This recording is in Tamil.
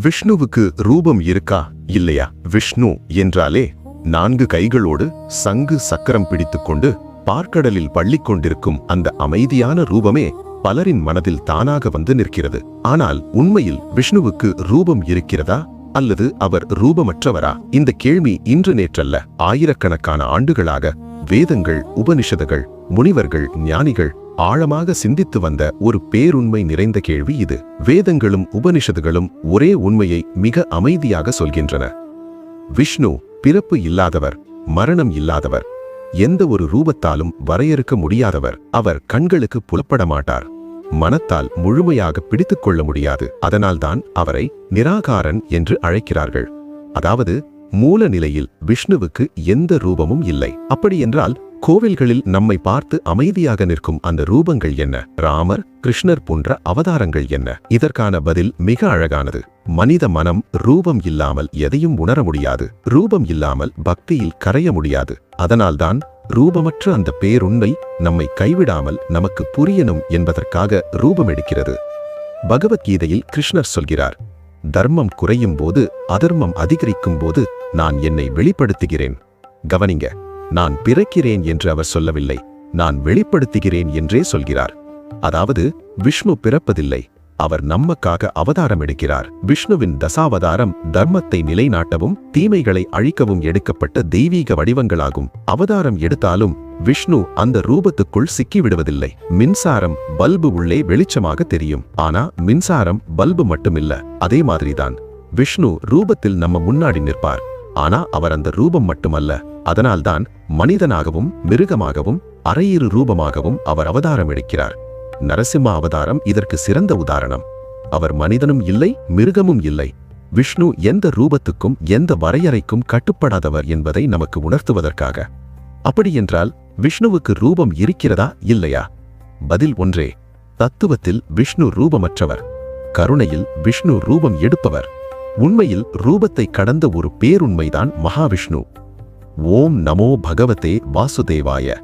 விஷ்ணுவுக்கு ரூபம் இருக்கா இல்லையா? விஷ்ணு என்றாலே 4 கைகளோடு சங்கு சக்கரம் பிடித்துக்கொண்டு பார்க்கடலில் பள்ளிக் கொண்டிருக்கும் அந்த அமைதியான ரூபமே பலரின் மனதில் தானாக வந்து நிற்கிறது. ஆனால் உண்மையில் விஷ்ணுவுக்கு ரூபம் இருக்கிறதா அல்லது அவர் ரூபமற்றவரா? இந்த கேள்வி இன்று நேற்றல்ல, ஆயிரக்கணக்கான ஆண்டுகளாக வேதங்கள், உபனிஷதங்கள், முனிவர்கள், ஞானிகள் ஆழமாக சிந்தித்து வந்த ஒரு பேருண்மை நிறைந்த கேள்வி இது. வேதங்களும் உபனிஷதுகளும் ஒரே உண்மையை மிக அமைதியாக சொல்கின்றன. விஷ்ணு பிறப்பு இல்லாதவர், மரணம் இல்லாதவர், எந்த ஒரு ரூபத்தாலும் வரையறுக்க முடியாதவர். அவர் கண்களுக்கு புலப்பட மாட்டார், மனத்தால் முழுமையாக பிடித்துக் கொள்ள முடியாது. அதனால்தான் அவரை நிராகாரன் என்று அழைக்கிறார்கள். அதாவது மூல நிலையில் விஷ்ணுவுக்கு எந்த ரூபமும் இல்லை. அப்படியென்றால் கோவில்களில் நம்மை பார்த்து அமைதியாக நிற்கும் அந்த ரூபங்கள் என்ன? ராமர், கிருஷ்ணர் போன்ற அவதாரங்கள் என்ன? இதற்கான பதில் மிக அழகானது. மனித மனம் ரூபம் இல்லாமல் எதையும் உணர முடியாது. ரூபம் இல்லாமல் பக்தியில் கரைய முடியாது. அதனால்தான் ரூபமற்ற அந்த பேருண்மை நம்மை கைவிடாமல் நமக்கு புரியணும் என்பதற்காக ரூபம் எடுக்கிறது. பகவத்கீதையில் கிருஷ்ணர் சொல்கிறார், தர்மம் குறையும் போது, அதர்மம் அதிகரிக்கும் போது நான் என்னை வெளிப்படுத்துகிறேன். கவனிங்க, நான் பிறக்கிறேன் என்று அவர் சொல்லவில்லை, நான் வெளிப்படுத்துகிறேன் என்றே சொல்கிறார். அதாவது விஷ்ணு பிறப்பதில்லை, அவர் நமக்காக அவதாரம் எடுக்கிறார். விஷ்ணுவின் தசாவதாரம் தர்மத்தை நிலைநாட்டவும் தீமைகளை அழிக்கவும் எடுக்கப்பட்ட தெய்வீக வடிவங்களாகும். அவதாரம் எடுத்தாலும் விஷ்ணு அந்த ரூபத்துக்குள் சிக்கிவிடுவதில்லை. மின்சாரம் பல்பு உள்ளே வெளிச்சமாக தெரியும், ஆனா மின்சாரம் பல்பு மட்டுமில்ல. அதே மாதிரிதான் விஷ்ணு ரூபத்தில் நம்ம முன்னாடி நிற்பார், ஆனா அவர் அந்த ரூபம் மட்டுமல்ல. அதனால்தான் மனிதனாகவும் மிருகமாகவும் அரையிரு ரூபமாகவும் அவர் அவதாரம் எடுக்கிறார். நரசிம்ம அவதாரம் இதற்கு சிறந்த உதாரணம். அவர் மனிதனும் இல்லை, மிருகமும் இல்லை. விஷ்ணு எந்த ரூபத்துக்கும் எந்த வரையறைக்கும் கட்டுப்படாதவர் என்பதை நமக்கு உணர்த்துவதற்காக. அப்படியென்றால் விஷ்ணுவுக்கு ரூபம் இருக்கிறதா இல்லையா? பதில் ஒன்றே. தத்துவத்தில் விஷ்ணு ரூபமற்றவர், கருணையில் விஷ்ணு ரூபம் எடுப்பவர். உண்மையில் ரூபத்தை கடந்த ஒரு பேருண்மைதான் மகாவிஷ்ணு. ஓம் நமோ பகவதே வாசுதேவாய.